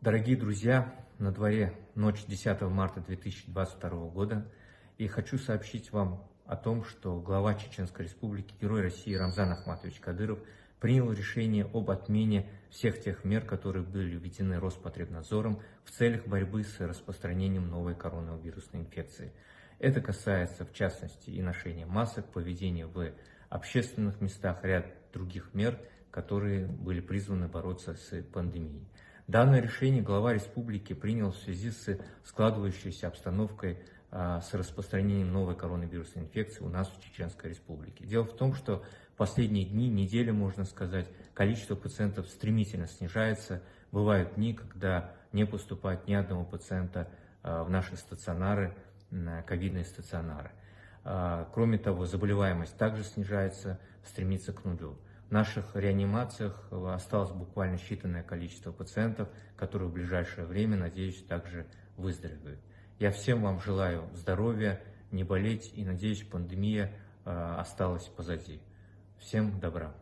Дорогие друзья, на дворе ночь 10 марта 2022 года, и хочу сообщить вам о том, что глава Чеченской Республики, Герой России Рамзан Ахматович Кадыров принял решение об отмене всех тех мер, которые были введены Роспотребнадзором в целях борьбы с распространением новой коронавирусной инфекции. Это касается, в частности, и ношения масок, поведения в общественных местах, ряд других мер, которые были призваны бороться с пандемией. Данное решение глава республики принял в связи с складывающейся обстановкой с распространением новой коронавирусной инфекции у нас в Чеченской Республике. Дело в том, что в последние дни, недели, можно сказать, количество пациентов стремительно снижается. Бывают дни, когда не поступает ни одного пациента в наши стационары, ковидные стационары. Кроме того, заболеваемость также снижается, стремится к нулю. В наших реанимациях осталось буквально считанное количество пациентов, которые в ближайшее время, надеюсь, также выздоровеют. Я всем вам желаю здоровья, не болеть и надеюсь, пандемия осталась позади. Всем добра.